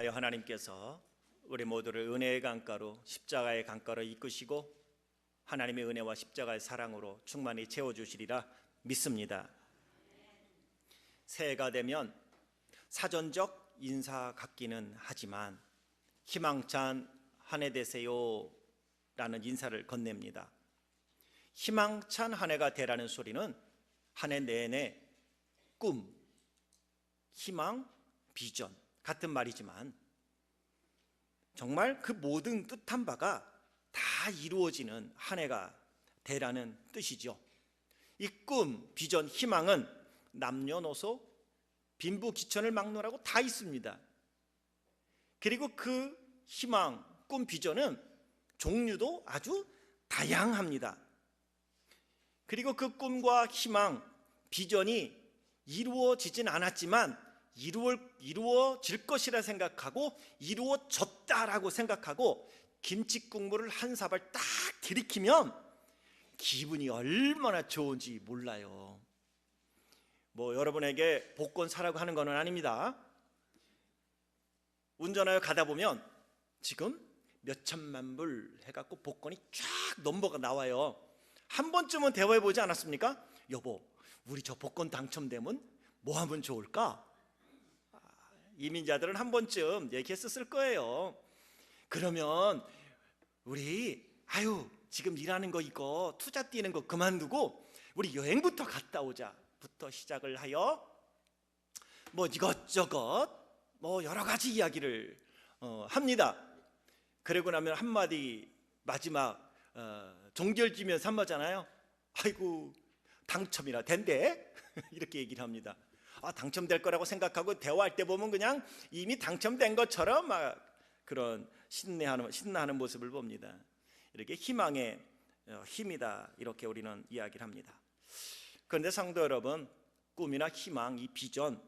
하나님께서 우리 모두를 은혜의 강가로 십자가의 강가로 이끄시고 하나님의 은혜와 십자가의 사랑으로 충만히 채워주시리라 믿습니다. 새해가 되면 사전적 인사 같기는 하지만 희망찬 한 해 되세요 라는 인사를 건넵니다. 희망찬 한 해가 되라는 소리는 한 해 내내 꿈, 희망, 비전 같은 말이지만 정말 그 모든 뜻한 바가 다 이루어지는 한 해가 되라는 뜻이죠. 이 꿈, 비전, 희망은 남녀노소, 빈부귀천을 막론하고 다 있습니다. 그리고 그 희망, 꿈, 비전은 종류도 아주 다양합니다. 그리고 그 꿈과 희망, 비전이 이루어지진 않았지만 이루어질 것이라 생각하고 이루어졌다라고 생각하고 김치 국물을 한 사발 딱 들이키면 기분이 얼마나 좋은지 몰라요. 여러분에게 복권 사라고 하는 건 아닙니다. 운전하여 가다 보면 지금 몇 천만 불 해갖고 복권이 쫙 넘버가 나와요. 한 번쯤은 대화해 보지 않았습니까? 여보, 우리 저 복권 당첨되면 뭐 하면 좋을까? 이민자들은 한 번쯤 얘기했었을 거예요. 그러면 우리 지금 일하는 거 이거 투자 뛰는 거 그만두고 우리 여행부터 갔다 오자부터 시작을 하여 이것저것 여러 가지 이야기를 합니다. 그러고 나면 한마디 마지막 종결지면서 한 말잖아요. 아이고 당첨이나 된대 이렇게 얘기를 합니다. 당첨될 거라고 생각하고 대화할 때 보면 그냥 이미 당첨된 것처럼 막 그런 신나하는 모습을 봅니다. 이렇게 희망의 힘이다 이렇게 우리는 이야기를 합니다. 그런데 성도 여러분, 꿈이나 희망, 이 비전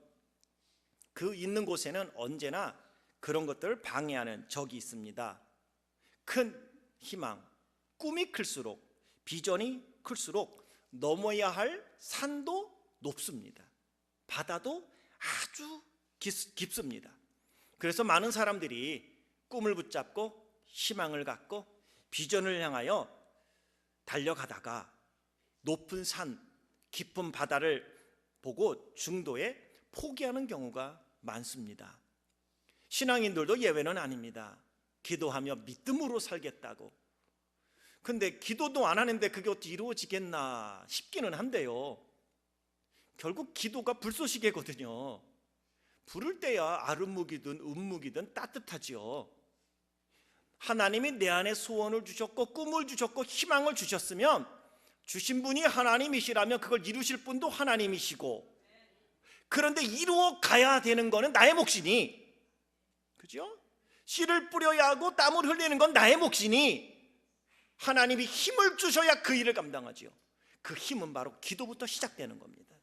그 있는 곳에는 언제나 그런 것들을 방해하는 적이 있습니다. 큰 희망, 꿈이 클수록 비전이 클수록 넘어야 할 산도 높습니다. 바다도 아주 깊습니다. 그래서 많은 사람들이 꿈을 붙잡고 희망을 갖고 비전을 향하여 달려가다가 높은 산, 깊은 바다를 보고 중도에 포기하는 경우가 많습니다. 신앙인들도 예외는 아닙니다. 기도하며 믿음으로 살겠다고. 근데 기도도 안 하는데 그게 어떻게 이루어지겠나 싶기는 한데요. 결국 기도가 불쏘시개거든요. 부를 때야 아름묵이든 음묵이든 따뜻하지요. 하나님이 내 안에 소원을 주셨고 꿈을 주셨고 희망을 주셨으면 주신 분이 하나님이시라면 그걸 이루실 분도 하나님이시고, 그런데 이루어 가야 되는 거는 나의 몫이니, 그죠? 씨를 뿌려야 하고 땀을 흘리는 건 나의 몫이니 하나님이 힘을 주셔야 그 일을 감당하지요. 그 힘은 바로 기도부터 시작되는 겁니다.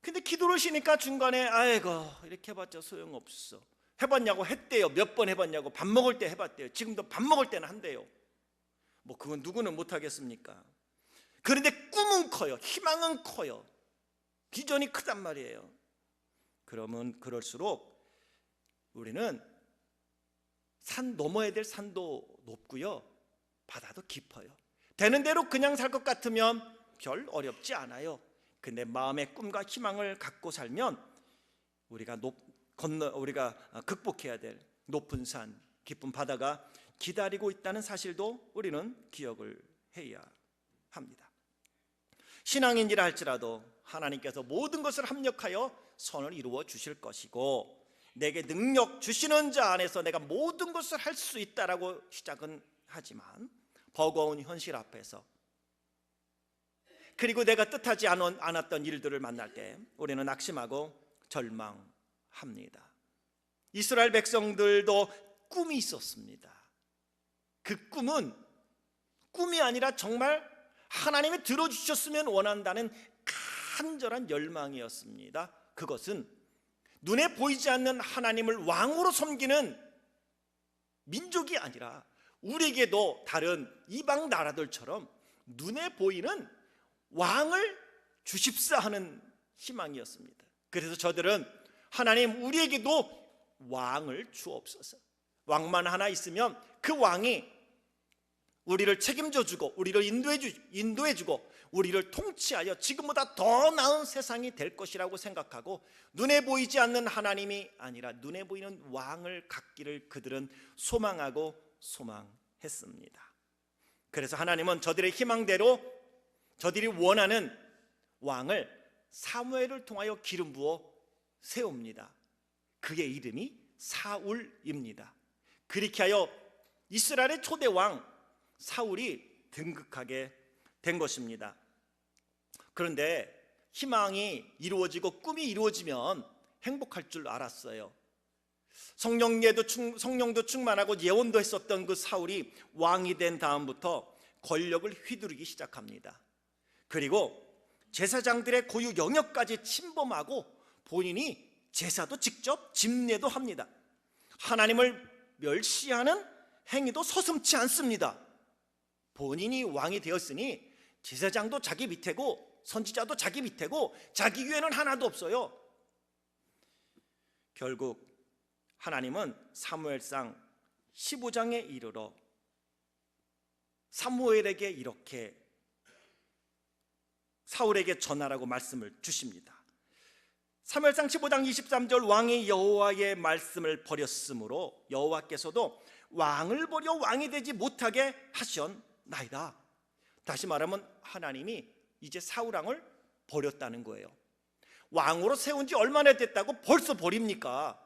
근데 기도를 쉬니까 중간에 이렇게 해봤자 소용없어. 해봤냐고 했대요. 몇 번 해봤냐고. 밥 먹을 때 해봤대요. 지금도 밥 먹을 때는 한대요. 그건 누구는 못하겠습니까? 그런데 꿈은 커요. 희망은 커요. 비전이 크단 말이에요. 그러면 그럴수록 우리는 산 넘어야 될 산도 높고요, 바다도 깊어요. 되는 대로 그냥 살 것 같으면 별 어렵지 않아요. 근데 마음의 꿈과 희망을 갖고 살면 우리가 극복해야 될 높은 산, 깊은 바다가 기다리고 있다는 사실도 우리는 기억을 해야 합니다. 신앙인이라 할지라도 하나님께서 모든 것을 합력하여 선을 이루어 주실 것이고, 내게 능력 주시는 자 안에서 내가 모든 것을 할 수 있다라고 시작은 하지만 버거운 현실 앞에서, 그리고 내가 뜻하지 않았던 일들을 만날 때 우리는 낙심하고 절망합니다. 이스라엘 백성들도 꿈이 있었습니다. 그 꿈은 꿈이 아니라 정말 하나님이 들어주셨으면 원한다는 간절한 열망이었습니다. 그것은 눈에 보이지 않는 하나님을 왕으로 섬기는 민족이 아니라 우리에게도 다른 이방 나라들처럼 눈에 보이는 왕을 주십사 하는 희망이었습니다. 그래서 저들은 하나님 우리에게도 왕을 주옵소서. 왕만 하나 있으면 그 왕이 우리를 책임져 주고 우리를 인도해 주고 우리를 통치하여 지금보다 더 나은 세상이 될 것이라고 생각하고 눈에 보이지 않는 하나님이 아니라 눈에 보이는 왕을 갖기를 그들은 소망하고 소망했습니다. 그래서 하나님은 저들의 희망대로 저들이 원하는 왕을 사무엘을 통하여 기름 부어 세웁니다. 그의 이름이 사울입니다. 그렇게 하여 이스라엘의 초대 왕 사울이 등극하게 된 것입니다. 그런데 희망이 이루어지고 꿈이 이루어지면 행복할 줄 알았어요. 성령도 충만하고 예언도 했었던 그 사울이 왕이 된 다음부터 권력을 휘두르기 시작합니다. 그리고 제사장들의 고유 영역까지 침범하고 본인이 제사도 직접 집례도 합니다. 하나님을 멸시하는 행위도 서슴지 않습니다. 본인이 왕이 되었으니 제사장도 자기 밑에고 선지자도 자기 밑에고 자기 위에는 하나도 없어요. 결국 하나님은 사무엘상 15장에 이르러 사무엘에게 이렇게 사울에게 전하라고 말씀을 주십니다. 사무엘상 15장 23절 왕이 여호와의 말씀을 버렸으므로 여호와께서도 왕을 버려 왕이 되지 못하게 하셨나이다. 다시 말하면 하나님이 이제 사울왕을 버렸다는 거예요. 왕으로 세운 지 얼마나 됐다고 벌써 버립니까?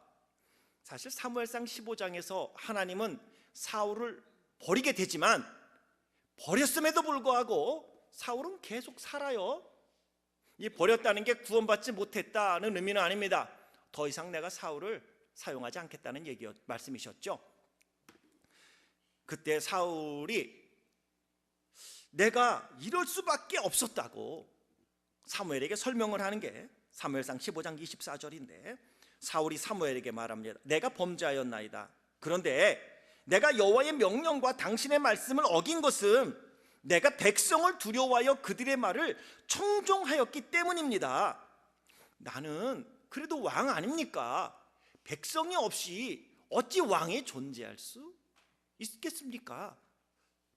사실 사무엘상 15장에서 하나님은 사울을 버리게 되지만 버렸음에도 불구하고 사울은 계속 살아요. 이 버렸다는 게 구원받지 못했다는 의미는 아닙니다. 더 이상 내가 사울을 사용하지 않겠다는 말씀이셨죠. 그때 사울이 내가 이럴 수밖에 없었다고 사무엘에게 설명을 하는 게 사무엘상 15장 24절인데 사울이 사무엘에게 말합니다. 내가 범죄하였나이다. 그런데 내가 여호와의 명령과 당신의 말씀을 어긴 것은 내가 백성을 두려워하여 그들의 말을 청종하였기 때문입니다. 나는 그래도 왕 아닙니까? 백성이 없이 어찌 왕이 존재할 수 있겠습니까?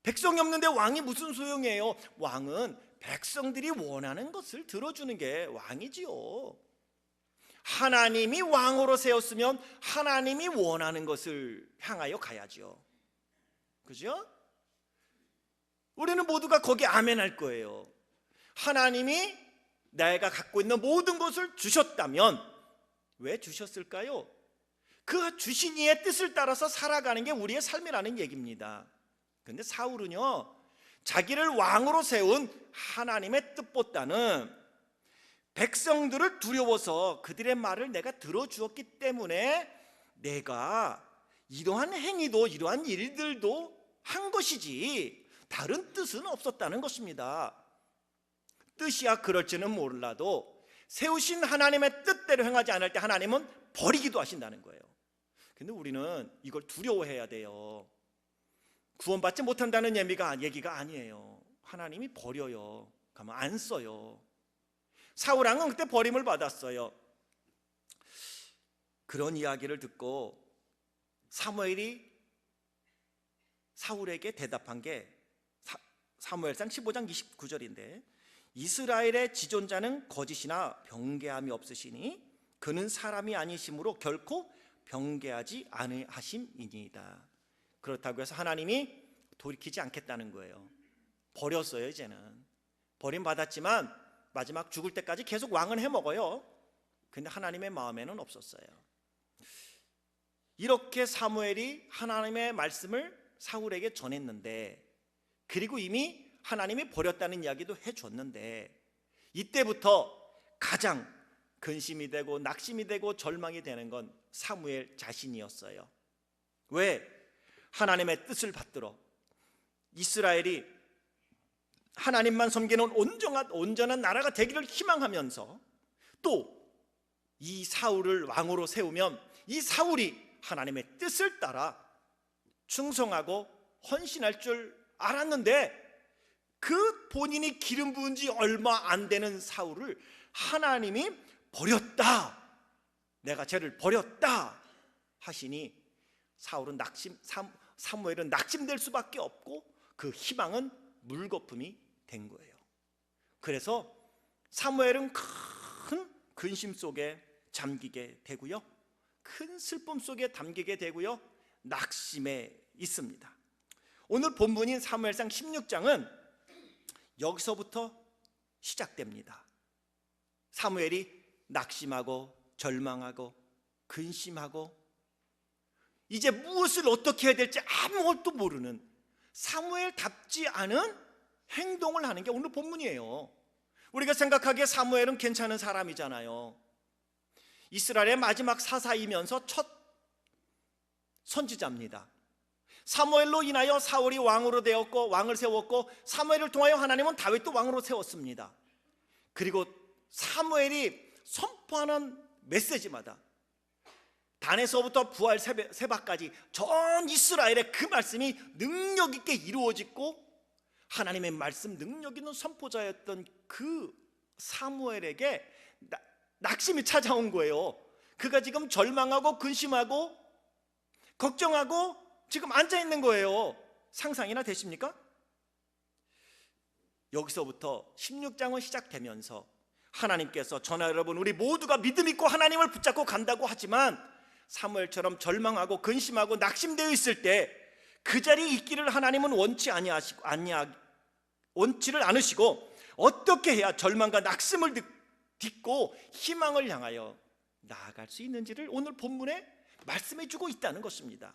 백성이 없는데 왕이 무슨 소용이에요? 왕은 백성들이 원하는 것을 들어주는 게 왕이지요. 하나님이 왕으로 세웠으면 하나님이 원하는 것을 향하여 가야죠. 그죠? 우리는 모두가 거기에 아멘 할 거예요. 하나님이 내가 갖고 있는 모든 것을 주셨다면 왜 주셨을까요? 그 주신 이의 뜻을 따라서 살아가는 게 우리의 삶이라는 얘기입니다. 그런데 사울은요, 자기를 왕으로 세운 하나님의 뜻보다는 백성들을 두려워서 그들의 말을 내가 들어주었기 때문에 내가 이러한 행위도 이러한 일들도 한 것이지 다른 뜻은 없었다는 것입니다. 뜻이야 그럴지는 몰라도 세우신 하나님의 뜻대로 행하지 않을 때 하나님은 버리기도 하신다는 거예요. 근데 우리는 이걸 두려워해야 돼요. 구원받지 못한다는 얘기가 아니에요. 하나님이 버려요. 가만 안 써요. 사울왕은 그때 버림을 받았어요. 그런 이야기를 듣고 사무엘이 사울에게 대답한 게 사무엘상 15장 29절인데 이스라엘의 지존자는 거짓이나 병개함이 없으시니 그는 사람이 아니심으로 결코 병개하지 아니하심이니이다. 그렇다고 해서 하나님이 돌이키지 않겠다는 거예요. 버렸어요. 이제는 버림받았지만 마지막 죽을 때까지 계속 왕은 해먹어요. 근데 하나님의 마음에는 없었어요. 이렇게 사무엘이 하나님의 말씀을 사울에게 전했는데 그리고 이미 하나님이 버렸다는 이야기도 해줬는데 이때부터 가장 근심이 되고 낙심이 되고 절망이 되는 건 사무엘 자신이었어요. 왜? 하나님의 뜻을 받들어 이스라엘이 하나님만 섬기는 온전한 나라가 되기를 희망하면서 또 이 사울을 왕으로 세우면 이 사울이 하나님의 뜻을 따라 충성하고 헌신할 줄 알았는데 그 본인이 기름 부은 지 얼마 안 되는 사울을 하나님이 버렸다는 내가 쟤를 버렸다 하시니 사무엘은 낙심될 수밖에 없고 그 희망은 물거품이 된 거예요. 그래서 사무엘은 큰 근심 속에 잠기게 되고요, 큰 슬픔 속에 담기게 되고요, 낙심에 있습니다. 오늘 본문인 사무엘상 16장은 여기서부터 시작됩니다. 사무엘이 낙심하고 절망하고 근심하고 이제 무엇을 어떻게 해야 될지 아무것도 모르는 사무엘답지 않은 행동을 하는 게 오늘 본문이에요. 우리가 생각하기에 사무엘은 괜찮은 사람이잖아요. 이스라엘의 마지막 사사이면서 첫 선지자입니다. 사무엘로 인하여 사울이 왕으로 되었고 왕을 세웠고, 사무엘을 통하여 하나님은 다윗도 왕으로 세웠습니다. 그리고 사무엘이 선포하는 메시지마다 단에서부터 부활 세바까지 전 이스라엘의 그 말씀이 능력 있게 이루어지고, 하나님의 말씀 능력 있는 선포자였던 그 사무엘에게 낙심이 찾아온 거예요. 그가 지금 절망하고 근심하고 걱정하고 지금 앉아 있는 거예요. 상상이나 되십니까? 여기서부터 16장은 시작되면서 하나님께서, 저나 여러분 우리 모두가 믿음 있고 하나님을 붙잡고 간다고 하지만 사무엘처럼 절망하고 근심하고 낙심되어 있을 때 그 자리에 있기를 하나님은 원치를 않으시고, 어떻게 해야 절망과 낙심을 딛고 희망을 향하여 나아갈 수 있는지를 오늘 본문에 말씀해 주고 있다는 것입니다.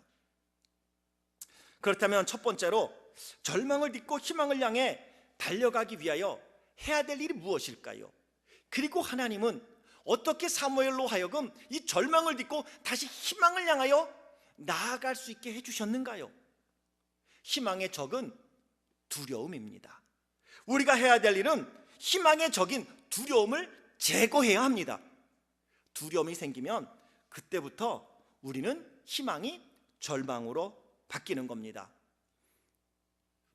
그렇다면 첫 번째로 절망을 딛고 희망을 향해 달려가기 위하여 해야 될 일이 무엇일까요? 그리고 하나님은 어떻게 사무엘로 하여금 이 절망을 딛고 다시 희망을 향하여 나아갈 수 있게 해주셨는가요? 희망의 적은 두려움입니다. 우리가 해야 될 일은 희망의 적인 두려움을 제거해야 합니다. 두려움이 생기면 그때부터 우리는 희망이 절망으로 바뀌는 겁니다.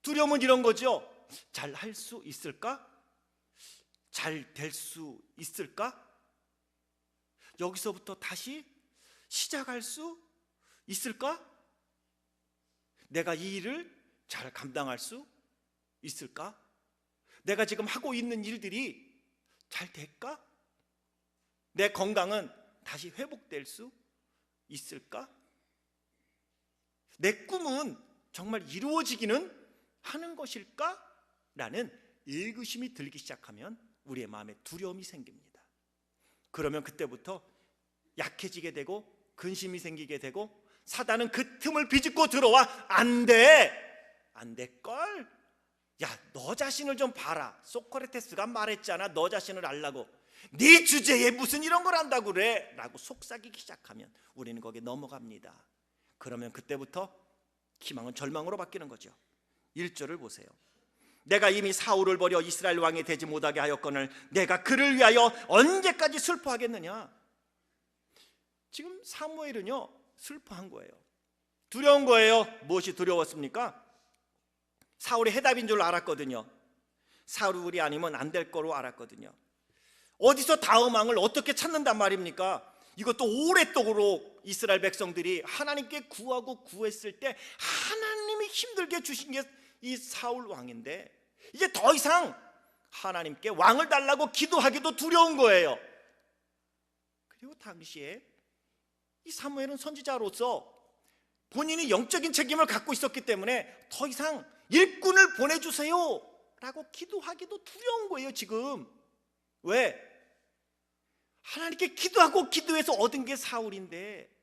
두려움은 이런 거죠. 잘 할 수 있을까? 잘 될 수 있을까? 여기서부터 다시 시작할 수 있을까? 내가 이 일을 잘 감당할 수 있을까? 내가 지금 하고 있는 일들이 잘 될까? 내 건강은 다시 회복될 수 있을까? 내 꿈은 정말 이루어지기는 하는 것일까? 라는 의구심이 들기 시작하면 우리의 마음에 두려움이 생깁니다. 그러면 그때부터 약해지게 되고 근심이 생기게 되고, 사단은 그 틈을 비집고 들어와 안 될걸? 야, 너 자신을 좀 봐라. 소크라테스가 말했잖아. 너 자신을 알라고. 네 주제에 무슨 이런 걸 한다고 그래? 라고 속삭이기 시작하면 우리는 거기에 넘어갑니다. 그러면 그때부터 희망은 절망으로 바뀌는 거죠. 1절을 보세요. 내가 이미 사울을 버려 이스라엘 왕이 되지 못하게 하였거늘 내가 그를 위하여 언제까지 슬퍼하겠느냐? 지금 사무엘은요 슬퍼한 거예요. 두려운 거예요. 무엇이 두려웠습니까? 사울이 해답인 줄 알았거든요. 사울이 아니면 안 될 거로 알았거든요. 어디서 다음 왕을 어떻게 찾는단 말입니까? 이것도 오랫도록 이스라엘 백성들이 하나님께 구하고 구했을 때 하나님이 힘들게 주신 게 이 사울 왕인데, 이제 더 이상 하나님께 왕을 달라고 기도하기도 두려운 거예요. 그리고 당시에 이 사무엘은 선지자로서 본인이 영적인 책임을 갖고 있었기 때문에 더 이상 일꾼을 보내주세요 라고 기도하기도 두려운 거예요. 지금 왜? 하나님께 기도하고 기도해서 얻은 게 사울인데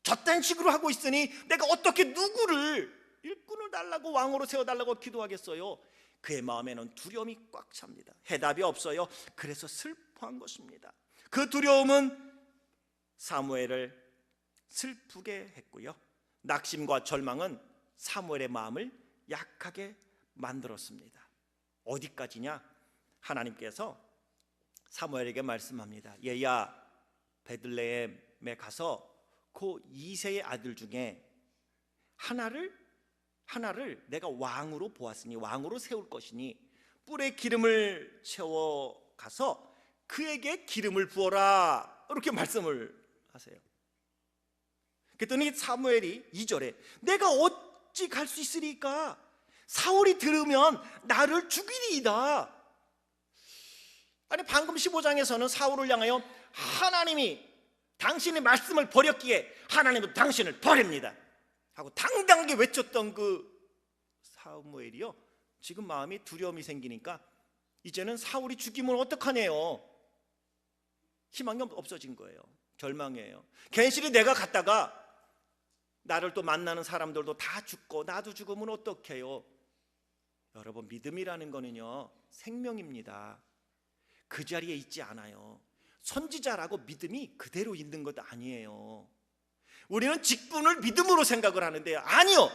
저딴 식으로 하고 있으니 내가 어떻게 누구를 일꾼을 달라고 왕으로 세워달라고 기도하겠어요? 그의 마음에는 두려움이 꽉 찹니다. 해답이 없어요. 그래서 슬퍼한 것입니다. 그 두려움은 사무엘을 슬프게 했고요, 낙심과 절망은 사무엘의 마음을 약하게 만들었습니다. 어디까지냐? 하나님께서 사무엘에게 말씀합니다. 얘야, 베들레헴에 가서 그 이세의 아들 중에 하나를 내가 왕으로 보았으니 왕으로 세울 것이니 뿔에 기름을 채워 가서 그에게 기름을 부어라, 이렇게 말씀을 하세요. 그랬더니 사무엘이 2절에 내가 어찌 갈 수 있으리까? 사울이 들으면 나를 죽이리이다. 아니 방금 15장에서는 사울을 향하여 하나님이 당신의 말씀을 버렸기에 하나님은 당신을 버립니다 하고 당당하게 외쳤던 그 사무엘이요, 지금 마음이 두려움이 생기니까 이제는 사울이 죽이면 어떡하네요. 희망이 없어진 거예요. 절망이에요. 괜시리 내가 갔다가 나를 또 만나는 사람들도 다 죽고 나도 죽으면 어떡해요. 여러분, 믿음이라는 거는요 생명입니다. 그 자리에 있지 않아요. 선지자라고 믿음이 그대로 있는 것도 아니에요. 우리는 직분을 믿음으로 생각을 하는데요, 아니요,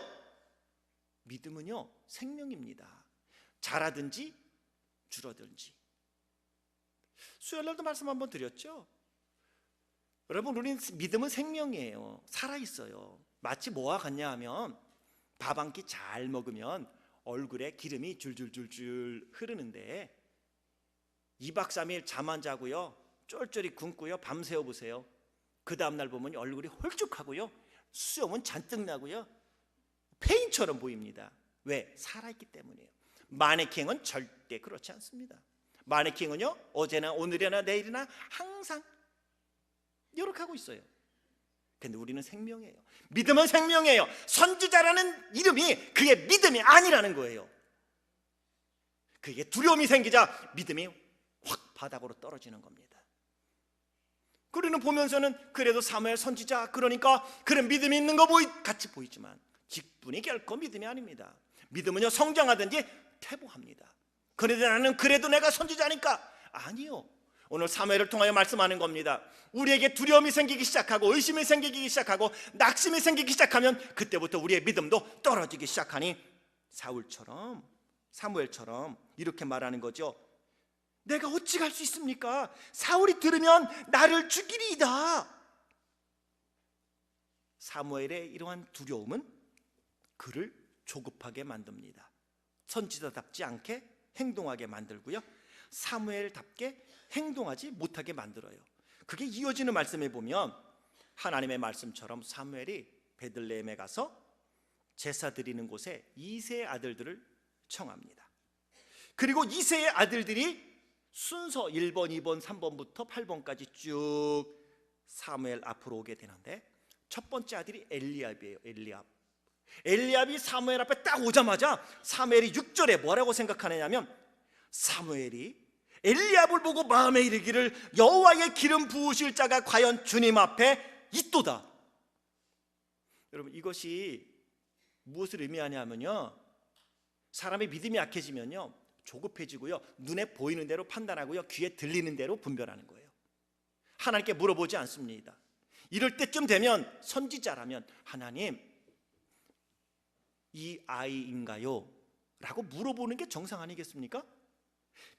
믿음은요 생명입니다. 자라든지 줄어들든지. 수요일날도 말씀 한번 드렸죠. 여러분, 우리는 믿음은 생명이에요. 살아있어요. 마치 뭐와 같냐 하면 밥 한 끼 잘 먹으면 얼굴에 기름이 줄줄줄줄 흐르는데 2박 3일 잠 안 자고요 쫄쫄이 굶고요 밤새워 보세요. 그 다음날 보면 얼굴이 홀쭉하고요 수염은 잔뜩 나고요 페인처럼 보입니다. 왜? 살아있기 때문이에요. 마네킹은 절대 그렇지 않습니다. 마네킹은요 어제나 오늘이나 내일이나 항상 이렇게 하고 있어요. 근데 우리는 생명이에요. 믿음은 생명이에요. 선지자라는 이름이 그의 믿음이 아니라는 거예요. 그게 두려움이 생기자 믿음이 확 바닥으로 떨어지는 겁니다. 우리는 보면서는 그래도 사무엘 선지자, 그러니까 그런 믿음이 있는 거 같이 보이지만 직분이 결코 믿음이 아닙니다. 믿음은요 성장하든지 퇴보합니다. 그런데 나는 그래도 내가 선지자니까, 아니요. 오늘 사무엘을 통하여 말씀하는 겁니다. 우리에게 두려움이 생기기 시작하고 의심이 생기기 시작하고 낙심이 생기기 시작하면 그때부터 우리의 믿음도 떨어지기 시작하니 사무엘처럼 이렇게 말하는 거죠. 내가 어찌 갈 수 있습니까? 사울이 들으면 나를 죽이리이다. 사무엘의 이러한 두려움은 그를 조급하게 만듭니다. 선지자답지 않게 행동하게 만들고요 사무엘답게 행동하지 못하게 만들어요. 그게 이어지는 말씀에 보면 하나님의 말씀처럼 사무엘이 베들레헴에 가서 제사 드리는 곳에 이새의 아들들을 청합니다. 그리고 이새의 아들들이 순서 1번, 2번, 3번부터 8번까지 쭉 사무엘 앞으로 오게 되는데 첫 번째 아들이 엘리압이에요. 엘리압이 사무엘 앞에 딱 오자마자 사무엘이 6절에 뭐라고 생각하느냐면 사무엘이 엘리압을 보고 마음에 이르기를 여호와의 기름 부으실 자가 과연 주님 앞에 있도다. 여러분, 이것이 무엇을 의미하냐면요 사람의 믿음이 약해지면요 조급해지고요 눈에 보이는 대로 판단하고요 귀에 들리는 대로 분별하는 거예요. 하나님께 물어보지 않습니다. 이럴 때쯤 되면 선지자라면 하나님 이 아이인가요? 라고 물어보는 게 정상 아니겠습니까?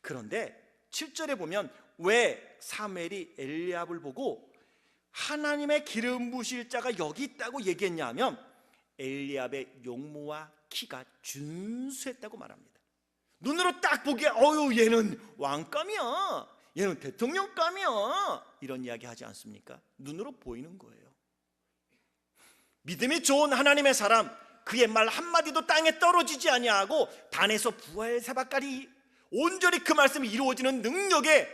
그런데 7절에 보면 왜 사무엘이 엘리압을 보고 하나님의 기름 부으실 자가 여기 있다고 얘기했냐 하면 엘리압의 용모와 키가 준수했다고 말합니다. 눈으로 딱 보기에 얘는 왕감이야, 얘는 대통령감이야, 이런 이야기 하지 않습니까? 눈으로 보이는 거예요. 믿음이 좋은 하나님의 사람, 그의 말 한마디도 땅에 떨어지지 아니하고 단에서 부엘세바까지 온전히 그 말씀이 이루어지는 능력의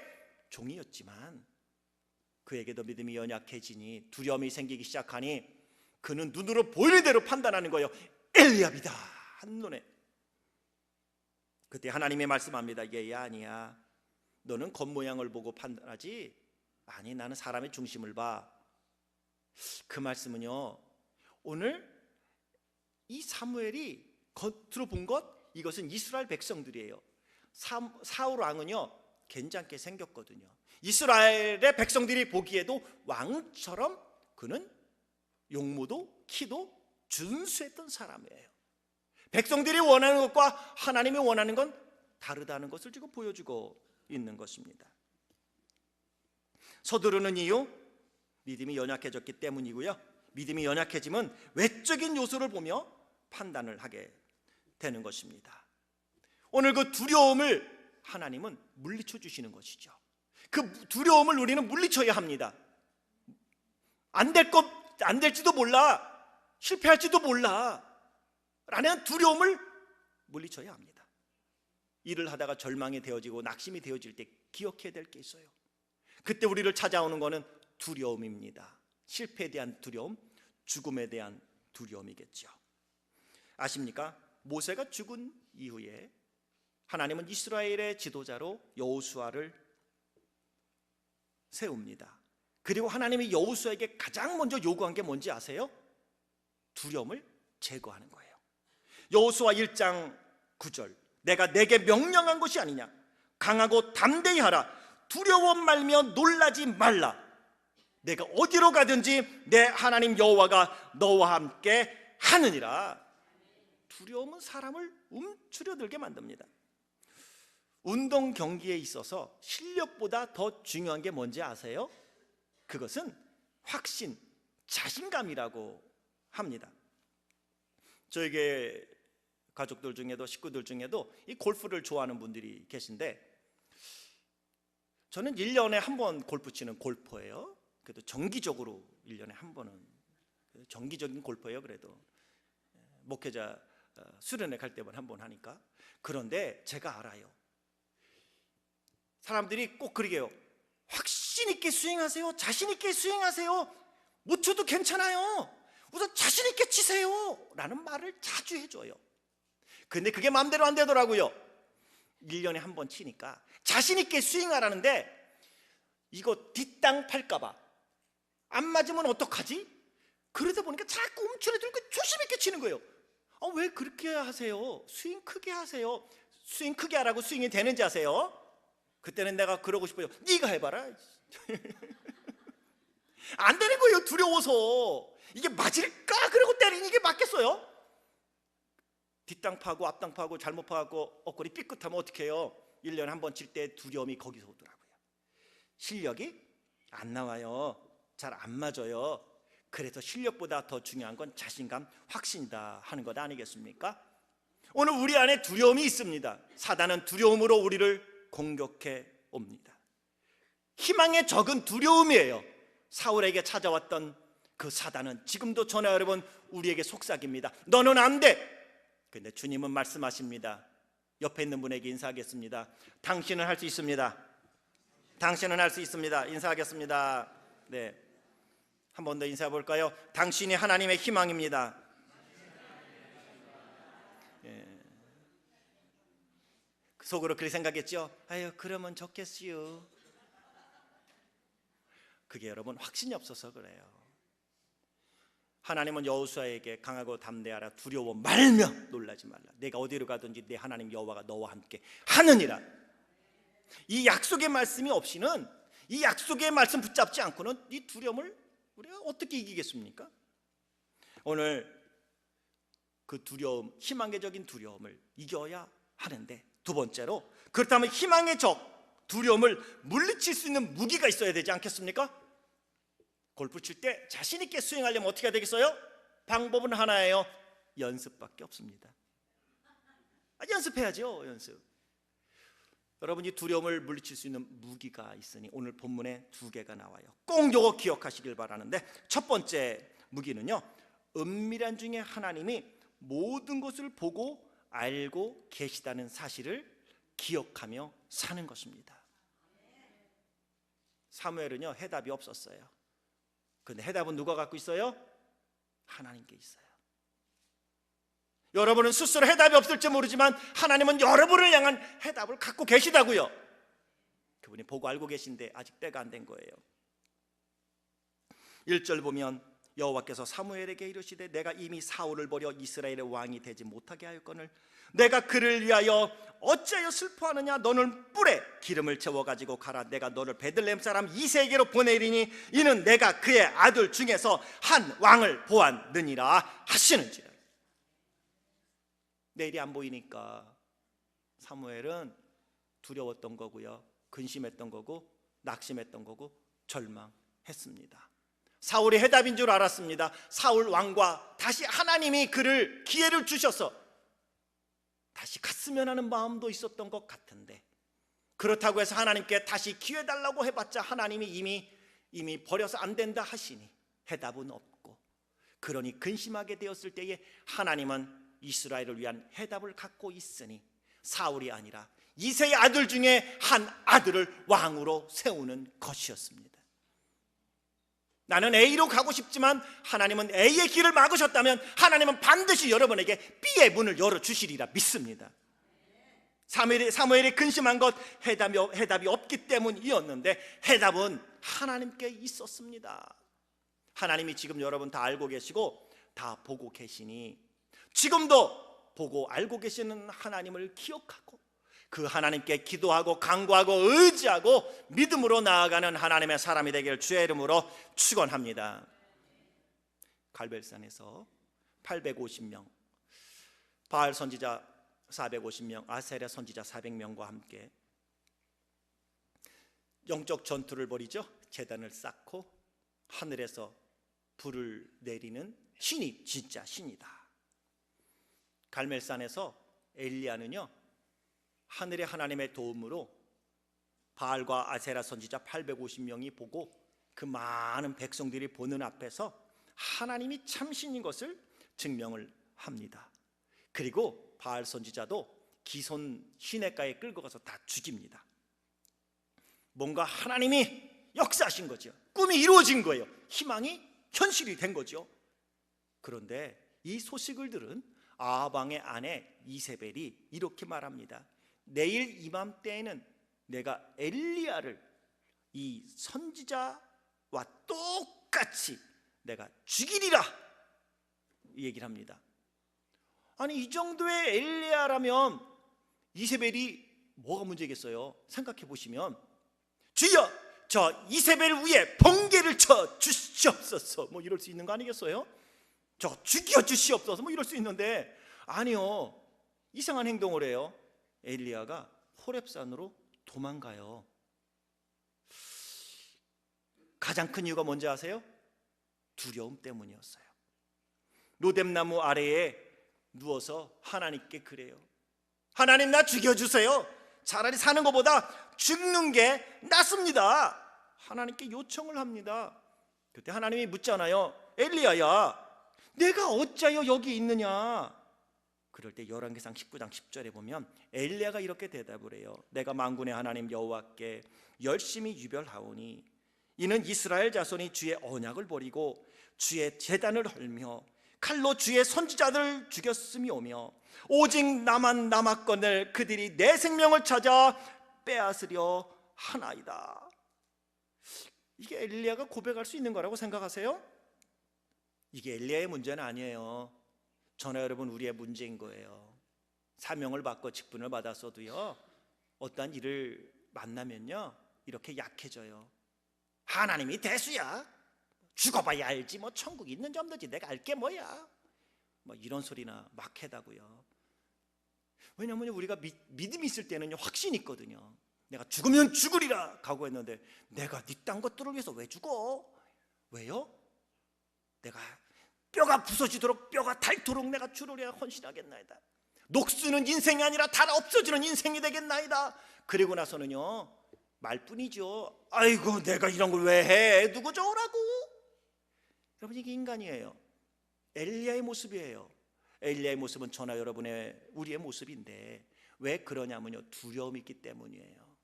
종이었지만 그에게도 믿음이 연약해지니 두려움이 생기기 시작하니 그는 눈으로 보이는 대로 판단하는 거예요. 엘리압이다, 한눈에. 그때 하나님이 말씀합니다. 얘야, 아니야, 너는 겉모양을 보고 판단하지, 아니 나는 사람의 중심을 봐. 그 말씀은요 오늘 이 사무엘이 겉으로 본 것, 이것은 이스라엘 백성들이에요. 사울 왕은요 괜찮게 생겼거든요. 이스라엘의 백성들이 보기에도 왕처럼 그는 용모도 키도 준수했던 사람이에요. 백성들이 원하는 것과 하나님이 원하는 건 다르다는 것을 지금 보여주고 있는 것입니다. 서두르는 이유, 믿음이 연약해졌기 때문이고요 믿음이 연약해지면 외적인 요소를 보며 판단을 하게 되는 것입니다. 오늘 그 두려움을 하나님은 물리쳐 주시는 것이죠. 그 두려움을 우리는 물리쳐야 합니다. 안 될지도 몰라, 실패할지도 몰라 라는 두려움을 물리쳐야 합니다. 일을 하다가 절망이 되어지고 낙심이 되어질 때 기억해야 될 게 있어요. 그때 우리를 찾아오는 것은 두려움입니다. 실패에 대한 두려움, 죽음에 대한 두려움이겠죠. 아십니까? 모세가 죽은 이후에 하나님은 이스라엘의 지도자로 여호수아를 세웁니다. 그리고 하나님이 여호수아에게 가장 먼저 요구한 게 뭔지 아세요? 두려움을 제거하는 거예요. 여호수아 1장 9절, 내가 내게 명령한 것이 아니냐, 강하고 담대히 하라, 두려워 말며 놀라지 말라, 내가 어디로 가든지 내 하나님 여호와가 너와 함께 하느니라. 두려움은 사람을 움츠려들게 만듭니다. 운동 경기에 있어서 실력보다 더 중요한 게 뭔지 아세요? 그것은 확신, 자신감이라고 합니다. 저에게 가족들 중에도 식구들 중에도 이 골프를 좋아하는 분들이 계신데, 저는 1년에 한 번 골프 치는 골퍼예요. 그래도 정기적으로 1년에 한 번은 정기적인 골퍼예요. 그래도 목회자 수련회 갈 때만 한 번 하니까. 그런데 제가 알아요. 사람들이 꼭 그러게요. 확신 있게 스윙하세요. 자신 있게 스윙하세요. 못 쳐도 괜찮아요. 우선 자신 있게 치세요 라는 말을 자주 해줘요. 근데 그게 마음대로 안 되더라고요. 1년에 한 번 치니까 자신 있게 스윙하라는데 이거 뒷땅 팔까봐, 안 맞으면 어떡하지? 그러다 보니까 자꾸 움츠러들고 조심 있게 치는 거예요. 왜 그렇게 하세요? 스윙 크게 하세요. 스윙 크게 하라고 스윙이 되는지 아세요? 그때는 내가 그러고 싶어요. 네가 해봐라. 안 되는 거예요. 두려워서. 이게 맞을까? 그러고 때리는 게 맞겠어요? 뒷땅 파고 앞땅 파고 잘못 파고 엎거리 삐끗하면 어떻게 해요? 1년에 한 번 칠 때 두려움이 거기서 오더라고요. 실력이 안 나와요. 잘 안 맞아요. 그래서 실력보다 더 중요한 건 자신감, 확신이다 하는 것 아니겠습니까? 오늘 우리 안에 두려움이 있습니다. 사단은 두려움으로 우리를 공격해 옵니다. 희망의 적은 두려움이에요. 사울에게 찾아왔던 그 사단은 지금도 저나 여러분 우리에게 속삭입니다. 너는 안 돼. 근데 주님은 말씀하십니다. 옆에 있는 분에게 인사하겠습니다. 당신은 할 수 있습니다. 당신은 할 수 있습니다. 인사하겠습니다. 네, 한 번 더 인사해 볼까요? 당신이 하나님의 희망입니다. 속으로 그렇게 생각했죠. 아유, 그러면 좋겠지요. 그게 여러분 확신이 없어서 그래요. 하나님은 여호수아에게 강하고 담대하라, 두려워 말며 놀라지 말라, 내가 어디로 가든지 내 하나님 여호와가 너와 함께 하느니라. 이 약속의 말씀이 없이는, 이 약속의 말씀 붙잡지 않고는 이 두려움을 우리가 어떻게 이기겠습니까? 오늘 그 두려움, 희망의적인 두려움을 이겨야 하는데, 두 번째로, 그렇다면 희망의 적 두려움을 물리칠 수 있는 무기가 있어야 되지 않겠습니까? 골프 칠 때 자신 있게 스윙하려면 어떻게 해야 되겠어요? 방법은 하나예요. 연습밖에 없습니다. 연습해야죠. 연습. 여러분이 두려움을 물리칠 수 있는 무기가 있으니 오늘 본문에 2개가 나와요. 꼭 요거 기억하시길 바라는데, 첫 번째 무기는요, 은밀한 중에 하나님이 모든 것을 보고 알고 계시다는 사실을 기억하며 사는 것입니다. 사무엘은요, 해답이 없었어요. 근데 해답은 누가 갖고 있어요? 하나님께 있어요. 여러분은 스스로 해답이 없을지 모르지만 하나님은 여러분을 향한 해답을 갖고 계시다고요. 그분이 보고 알고 계신데 아직 때가 안 된 거예요. 1절 보면 여호와께서 사무엘에게 이르시되 내가 이미 사울을 버려 이스라엘의 왕이 되지 못하게 하였거늘 내가 그를 위하여 어찌하여 슬퍼하느냐. 너는 뿔에 기름을 채워가지고 가라. 내가 너를 베들레헴 사람 이새에게로 보내리니 이는 내가 그의 아들 중에서 한 왕을 보았느니라 하시는지라. 내일이 안 보이니까 사무엘은 두려웠던 거고요, 근심했던 거고, 낙심했던 거고, 절망했습니다. 사울이 해답인 줄 알았습니다. 사울 왕과 다시 하나님이 그를 기회를 주셔서 다시 갔으면 하는 마음도 있었던 것 같은데, 그렇다고 해서 하나님께 다시 기회 달라고 해봤자 하나님이 이미 버려서 안 된다 하시니 해답은 없고, 그러니 근심하게 되었을 때에 하나님은 이스라엘을 위한 해답을 갖고 있으니 사울이 아니라 이새의 아들 중에 한 아들을 왕으로 세우는 것이었습니다. 나는 A로 가고 싶지만 하나님은 A의 길을 막으셨다면 하나님은 반드시 여러분에게 B의 문을 열어주시리라 믿습니다. 사무엘이 근심한 것 해답이 없기 때문이었는데 해답은 하나님께 있었습니다. 하나님이 지금 여러분 다 알고 계시고 다 보고 계시니 지금도 보고 알고 계시는 하나님을 기억하고 그 하나님께 기도하고 간구하고 의지하고 믿음으로 나아가는 하나님의 사람이 되기를 주의 이름으로 축원합니다. 갈멜산에서 850명, 바알 선지자 450명, 아세랴 선지자 400명과 함께 영적 전투를 벌이죠. 제단을 쌓고 하늘에서 불을 내리는 신이 진짜 신이다. 갈멜산에서 엘리야는요, 하늘의 하나님의 도움으로 바알과 아세라 선지자 850명이 보고 그 많은 백성들이 보는 앞에서 하나님이 참신인 것을 증명을 합니다. 그리고 바알 선지자도 기손 시냇가에 끌고 가서 다 죽입니다. 뭔가 하나님이 역사하신 거죠. 꿈이 이루어진 거예요. 희망이 현실이 된 거죠. 그런데 이 소식을 들은 아합 왕의 아내 이세벨이 이렇게 말합니다. 내일 이맘때에는 내가 엘리야를 이 선지자와 똑같이 내가 죽이리라, 이 얘기를 합니다. 아니, 이 정도의 엘리야라면 이세벨이 뭐가 문제겠어요? 생각해 보시면, 주여 저 이세벨 위에 번개를 쳐 주시옵소서, 뭐 이럴 수 있는 거 아니겠어요? 저 죽여 주시옵소서, 뭐 이럴 수 있는데, 아니요, 이상한 행동을 해요. 엘리야가 호렙산으로 도망가요. 가장 큰 이유가 뭔지 아세요? 두려움 때문이었어요. 로뎀나무 아래에 누워서 하나님께 그래요. 하나님, 나 죽여주세요. 차라리 사는 것보다 죽는 게 낫습니다. 하나님께 요청을 합니다. 그때 하나님이 묻잖아요. 엘리야야, 내가 어찌하여 여기 있느냐? 그럴 때 열왕기상 19장 10절에 보면 엘리야가 이렇게 대답을 해요. 내가 만군의 하나님 여호와께 열심히 유별하오니 이는 이스라엘 자손이 주의 언약을 버리고 주의 제단을 헐며 칼로 주의 선지자들을 죽였음이오며 오직 나만 남았거늘 그들이 내 생명을 찾아 빼앗으려 하나이다. 이게 엘리야가 고백할 수 있는 거라고 생각하세요? 이게 엘리야의 문제는 아니에요. 저나 여러분, 우리의 문제인 거예요. 사명을 받고 직분을 받았어도요, 어떠한 일을 만나면요 이렇게 약해져요. 하나님이 대수야, 죽어봐야 알지, 뭐 천국이 있는지 없는지 내가 알게 뭐야, 뭐 이런 소리나 막 해다고요. 왜냐하면 우리가 믿음이 있을 때는 확신이 있거든요. 내가 죽으면 죽으리라 각오했는데 내가 네 딴 것들을 위해서 왜 죽어? 왜요? 내가 뼈가 부서지도록 뼈가 닳도록 내가 주를 위하여 헌신하겠나이다. 녹수는 인생이 아니라 다 없어지는 인생이 되겠나이다. 그리고 나서는요 말뿐이죠. 아이고, 내가 이런 걸 왜 해? 누구 좋으라고? 여러분, 이게 인간이에요. 엘리야의 모습이에요. 엘리야의 모습은 저나 여러분의 우리의 모습인데 왜 그러냐면요, 두려움이 있기 때문이에요.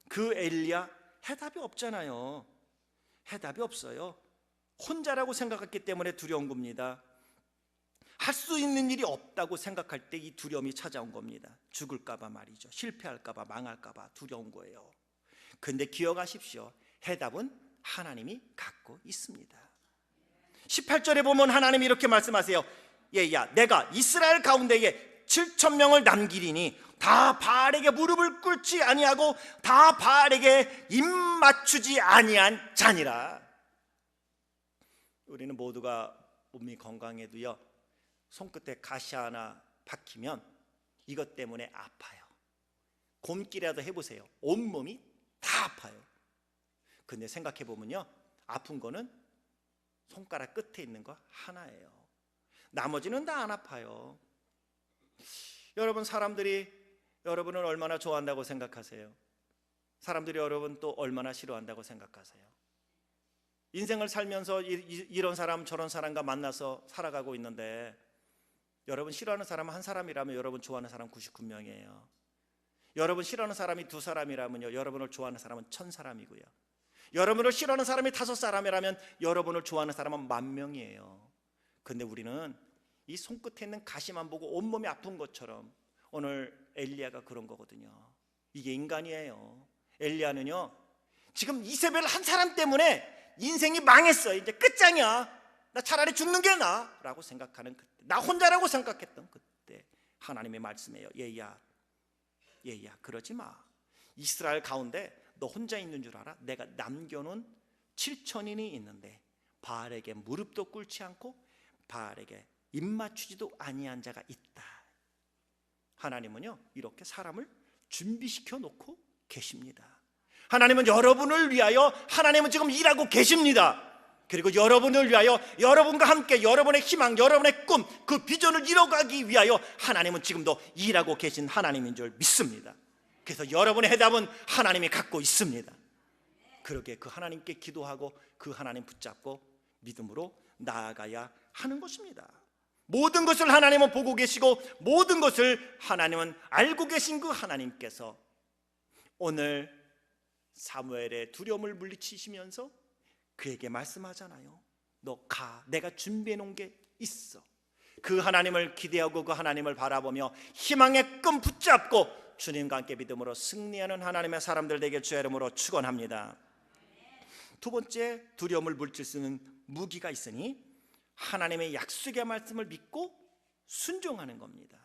그 엘리야 해답이 없잖아요. 해답이 없어요. 혼자라고 생각했기 때문에 두려운 겁니다. 할 수 있는 일이 없다고 생각할 때 이 두려움이 찾아온 겁니다. 죽을까봐 말이죠. 실패할까봐, 망할까봐 두려운 거예요. 근데 기억하십시오. 해답은 하나님이 갖고 있습니다. 18절에 보면 하나님이 이렇게 말씀하세요. 얘야, 내가 이스라엘 가운데에 7,000명을 남기리니 다 바알에게 무릎을 꿇지 아니하고 다 바알에게 입 맞추지 아니한 자니라. 우리는 모두가 몸이 건강해도요, 손끝에 가시 하나 박히면 이것 때문에 아파요. 곰기라도 해보세요. 온몸이 다 아파요. 근데 생각해보면요, 아픈 거는 손가락 끝에 있는 거 하나예요. 나머지는 다 안 아파요. 여러분, 사람들이 여러분을 얼마나 좋아한다고 생각하세요? 사람들이 여러분 또 얼마나 싫어한다고 생각하세요? 인생을 살면서 이런 사람 저런 사람과 만나서 살아가고 있는데, 여러분 싫어하는 사람 한 사람이라면 여러분 좋아하는 사람 99명이에요. 여러분 싫어하는 사람이 2사람이라면요, 여러분을 좋아하는 사람은 1000사람이고요. 여러분을 싫어하는 사람이 5사람이라면 여러분을 좋아하는 사람은 10,000명이에요. 근데 우리는 이 손끝에 있는 가시만 보고 온몸이 아픈 것처럼, 오늘 엘리야가 그런 거거든요. 이게 인간이에요. 엘리야는요, 지금 이세벨 한 사람 때문에 인생이 망했어. 이제 끝장이야. 나 차라리 죽는 게 나아 라고 생각하는 그때, 나 혼자라고 생각했던 그때 하나님의 말씀이에요. 얘야 그러지 마. 이스라엘 가운데 너 혼자 있는 줄 알아? 내가 남겨놓은 7,000인이 있는데 바알에게 무릎도 꿇지 않고 바알에게 입 맞추지도 아니한 자가 있다. 하나님은요, 이렇게 사람을 준비시켜 놓고 계십니다. 하나님은 여러분을 위하여 하나님은 지금 일하고 계십니다. 그리고 여러분을 위하여, 여러분과 함께 여러분의 희망, 여러분의 꿈, 그 비전을 이뤄가기 위하여 하나님은 지금도 일하고 계신 하나님인 줄 믿습니다. 그래서 여러분의 해답은 하나님이 갖고 있습니다. 그러게 그 하나님께 기도하고 그 하나님 붙잡고 믿음으로 나아가야 하는 것입니다. 모든 것을 하나님은 보고 계시고 모든 것을 하나님은 알고 계신 그 하나님께서 오늘 사무엘의 두려움을 물리치시면서 그에게 말씀하잖아요. 너 가, 내가 준비해 놓은 게 있어. 그 하나님을 기대하고 그 하나님을 바라보며 희망의 끈 붙잡고 주님과 함께 믿음으로 승리하는 하나님의 사람들 되길 주의 이름으로 축원합니다. 두 번째, 두려움을 물칠 수 있는 무기가 있으니 하나님의 약속의 말씀을 믿고 순종하는 겁니다.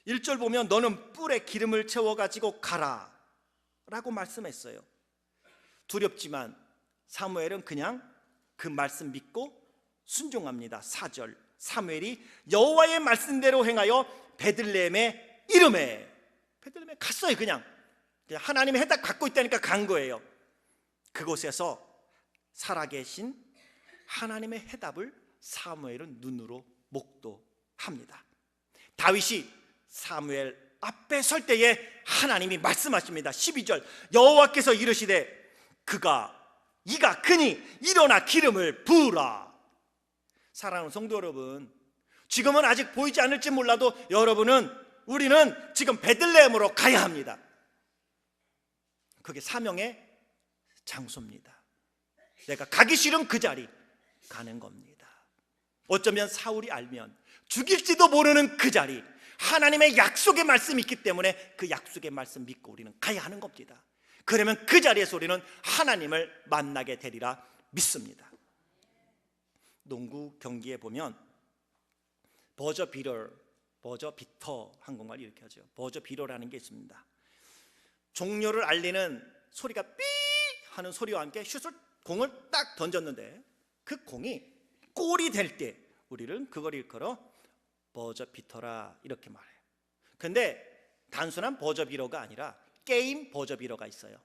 1절 보면 너는 뿔에 기름을 채워가지고 가라 라고 말씀했어요. 두렵지만 사무엘은 그냥 그 말씀 믿고 순종합니다. 4절, 사무엘이 여호와의 말씀대로 행하여 베들레헴의 이름에, 베들레헴에 갔어요. 그냥 하나님의 해답 갖고 있다니까 간 거예요. 그곳에서 살아계신 하나님의 해답을 사무엘은 눈으로 목도합니다. 다윗이 사무엘 앞에 설 때에 하나님이 말씀하십니다. 12절, 여호와께서 이르시되 이가 그니 일어나 기름을 부으라. 사랑하는 성도 여러분, 지금은 아직 보이지 않을지 몰라도 우리는 지금 베들레헴으로 가야 합니다. 그게 사명의 장소입니다. 내가 가기 싫은 그 자리 가는 겁니다. 어쩌면 사울이 알면 죽일지도 모르는 그 자리, 하나님의 약속의 말씀이 있기 때문에 그 약속의 말씀 믿고 우리는 가야 하는 겁니다. 그러면 그 자리에서 우리는 하나님을 만나게 되리라 믿습니다. 농구 경기에 보면 버저 비터 한국말 이렇게 하죠. 버저 비터라는 게 있습니다. 종료를 알리는 소리가 삐 하는 소리와 함께 공을 딱 던졌는데 그 공이 골이 될 때 우리는 그걸 일컬어 버저 비터라 이렇게 말해요. 근데 단순한 버저 비터가 아니라 게임 버저 비터가 있어요.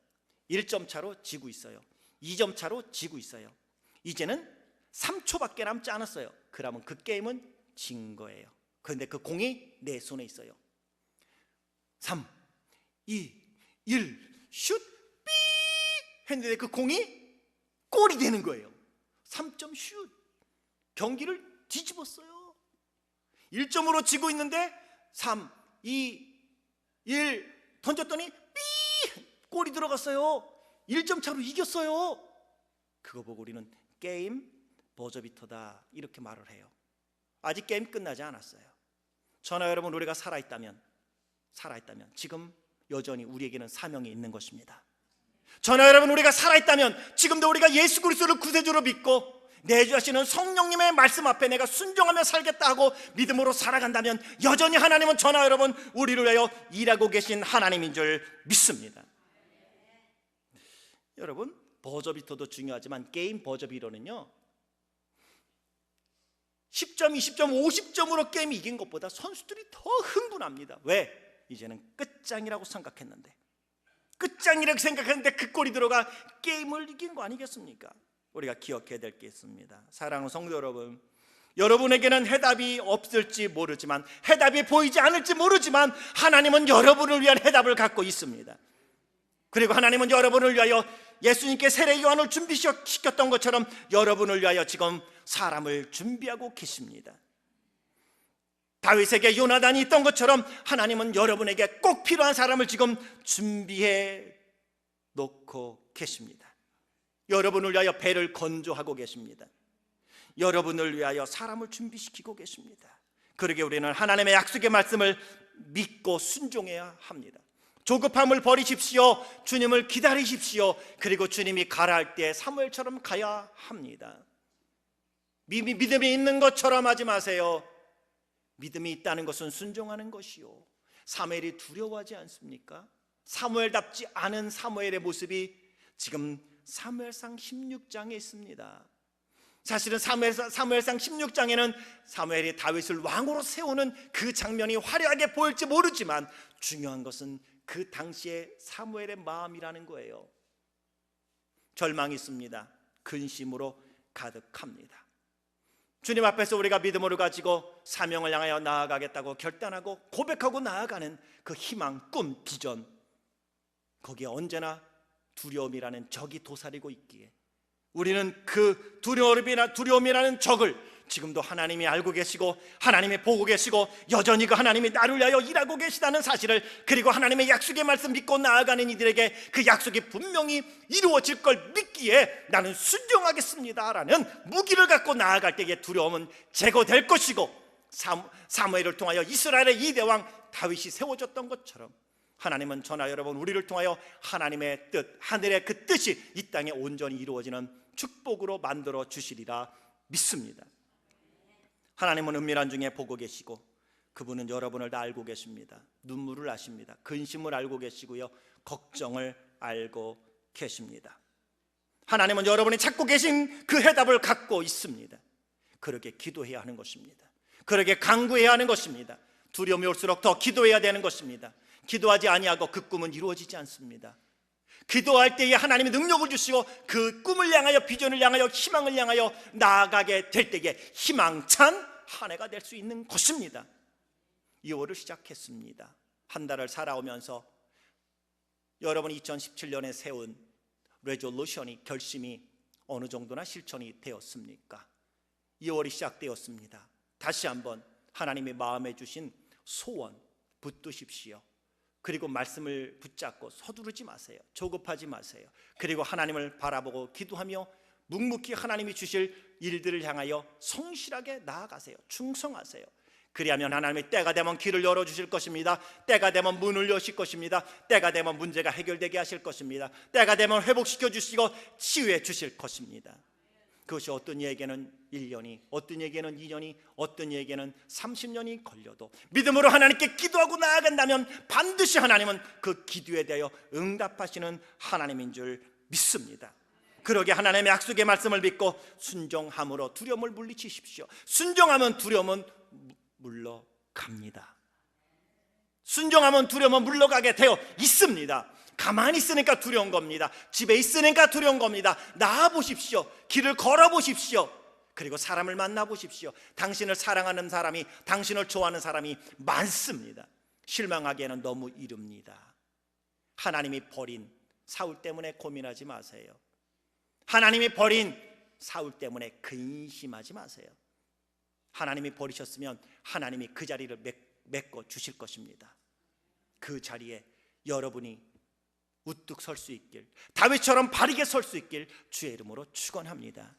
1점 차로 지고 있어요. 2점 차로 지고 있어요. 이제는 3초밖에 남지 않았어요. 그러면 그 게임은 진 거예요. 그런데 그 공이 내 손에 있어요. 3, 2, 1 슛 삐 했는데 그 공이 골이 되는 거예요. 3점 슛. 경기를 뒤집었어요. 1점으로 지고 있는데 3, 2, 1 던졌더니 삐 골이 들어갔어요. 1점 차로 이겼어요. 그거 보고 우리는 게임 버저비터다 이렇게 말을 해요. 아직 게임 끝나지 않았어요. 저나 여러분, 우리가 살아있다면 지금 여전히 우리에게는 사명이 있는 것입니다. 저나 여러분, 우리가 살아있다면 지금도 우리가 예수 그리스도를 구세주로 믿고 내주하시는 성령님의 말씀 앞에 내가 순종하며 살겠다 하고 믿음으로 살아간다면 여전히 하나님은 저나 여러분 우리를 위하여 일하고 계신 하나님인 줄 믿습니다. 여러분, 버저비터도 중요하지만 게임 버저비터는요 10점, 20점, 50점으로 게임 이긴 것보다 선수들이 더 흥분합니다. 왜? 이제는 끝장이라고 생각했는데 그 골이 들어가 게임을 이긴 거 아니겠습니까? 우리가 기억해야 될 게 있습니다. 사랑하는 성도 여러분, 여러분에게는 해답이 없을지 모르지만, 해답이 보이지 않을지 모르지만 하나님은 여러분을 위한 해답을 갖고 있습니다. 그리고 하나님은 여러분을 위하여 예수님께 세례 요한을 준비시켰던 것처럼 여러분을 위하여 지금 사람을 준비하고 계십니다. 다윗에게 요나단이 있던 것처럼 하나님은 여러분에게 꼭 필요한 사람을 지금 준비해 놓고 계십니다. 여러분을 위하여 배를 건조하고 계십니다. 여러분을 위하여 사람을 준비시키고 계십니다. 그러게 우리는 하나님의 약속의 말씀을 믿고 순종해야 합니다. 조급함을 버리십시오. 주님을 기다리십시오. 그리고 주님이 가라 할 때 사무엘처럼 가야 합니다. 믿음이 있는 것처럼 하지 마세요. 믿음이 있다는 것은 순종하는 것이요, 사무엘이 두려워하지 않습니까? 사무엘답지 않은 사무엘의 모습이 지금 사무엘상 16장에 있습니다. 사실은 사무엘상 16장에는 사무엘이 다윗을 왕으로 세우는 그 장면이 화려하게 보일지 모르지만 중요한 것은 그 당시의 사무엘의 마음이라는 거예요. 절망이 있습니다. 근심으로 가득합니다. 주님 앞에서 우리가 믿음으로 가지고 사명을 향하여 나아가겠다고 결단하고 고백하고 나아가는 그 희망, 꿈, 비전, 거기에 언제나 두려움이라는 적이 도사리고 있기에 우리는 그 두려움이라는 적을 지금도 하나님이 알고 계시고 하나님이 보고 계시고 여전히 그 하나님이 나를 위하여 일하고 계시다는 사실을, 그리고 하나님의 약속의 말씀 믿고 나아가는 이들에게 그 약속이 분명히 이루어질 걸 믿기에 나는 순종하겠습니다라는 무기를 갖고 나아갈 때의 두려움은 제거될 것이고, 사무엘을 통하여 이스라엘의 2대 왕 다윗이 세워졌던 것처럼 하나님은 저나 여러분 우리를 통하여 하나님의 뜻, 하늘의 그 뜻이 이 땅에 온전히 이루어지는 축복으로 만들어 주시리라 믿습니다. 하나님은 은밀한 중에 보고 계시고 그분은 여러분을 다 알고 계십니다. 눈물을 아십니다. 근심을 알고 계시고요, 걱정을 알고 계십니다. 하나님은 여러분이 찾고 계신 그 해답을 갖고 있습니다. 그렇게 기도해야 하는 것입니다. 그렇게 간구해야 하는 것입니다. 두려움이 올수록 더 기도해야 되는 것입니다. 기도하지 아니하고 그 꿈은 이루어지지 않습니다. 기도할 때에 하나님이 능력을 주시고 그 꿈을 향하여, 비전을 향하여, 희망을 향하여 나아가게 될 때에 희망찬 한 해가 될 수 있는 것입니다. 2월을 시작했습니다. 한 달을 살아오면서 여러분이 2017년에 세운 레졸루션이, 결심이 어느 정도나 실천이 되었습니까? 2월이 시작되었습니다. 다시 한번 하나님이 마음에 주신 소원 붙드십시오. 그리고 말씀을 붙잡고 서두르지 마세요. 조급하지 마세요. 그리고 하나님을 바라보고 기도하며 묵묵히 하나님이 주실 일들을 향하여 성실하게 나아가세요. 충성하세요. 그리하면 하나님이 때가 되면 길을 열어주실 것입니다. 때가 되면 문을 여실 것입니다. 때가 되면 문제가 해결되게 하실 것입니다. 때가 되면 회복시켜 주시고 치유해 주실 것입니다. 그것이 어떤 이에게는 1년이, 어떤 이에게는 2년이, 어떤 이에게는 30년이 걸려도 믿음으로 하나님께 기도하고 나아간다면 반드시 하나님은 그 기도에 대하여 응답하시는 하나님인 줄 믿습니다. 그러게 하나님의 약속의 말씀을 믿고 순종함으로 두려움을 물리치십시오. 순종하면 두려움은 물러갑니다. 순종하면 두려움은 물러가게 되어 있습니다. 가만히 있으니까 두려운 겁니다. 집에 있으니까 두려운 겁니다. 나아보십시오. 길을 걸어보십시오. 그리고 사람을 만나보십시오. 당신을 사랑하는 사람이, 당신을 좋아하는 사람이 많습니다. 실망하기에는 너무 이릅니다. 하나님이 버린 사울 때문에 고민하지 마세요. 하나님이 버린 사울 때문에 근심하지 마세요. 하나님이 버리셨으면 하나님이 그 자리를 메꿔 주실 것입니다. 그 자리에 여러분이 우뚝 설 수 있길, 다윗처럼 바르게 설 수 있길 주의 이름으로 축원합니다.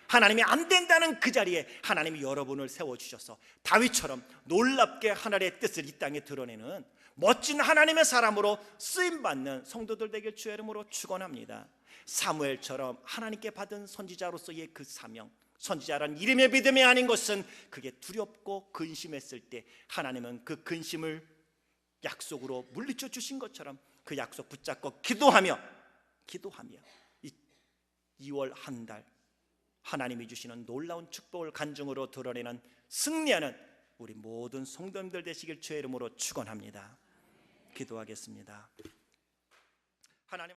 하나님이 안 된다는 그 자리에 하나님이 여러분을 세워주셔서 다윗처럼 놀랍게 하나님의 뜻을 이 땅에 드러내는 멋진 하나님의 사람으로 쓰임받는 성도들 되길 주의 이름으로 축원합니다. 사무엘처럼 하나님께 받은 선지자로서의 그 사명, 선지자란 이름의 믿음이 아닌 것은 그게 두렵고 근심했을 때 하나님은 그 근심을 약속으로 물리쳐 주신 것처럼 그 약속 붙잡고 기도하며 이 2월 한 달 하나님이 주시는 놀라운 축복을 간증으로 드러내는 승리하는 우리 모든 성도님들 되시길 주의 이름으로 축원합니다. 기도하겠습니다. 하나님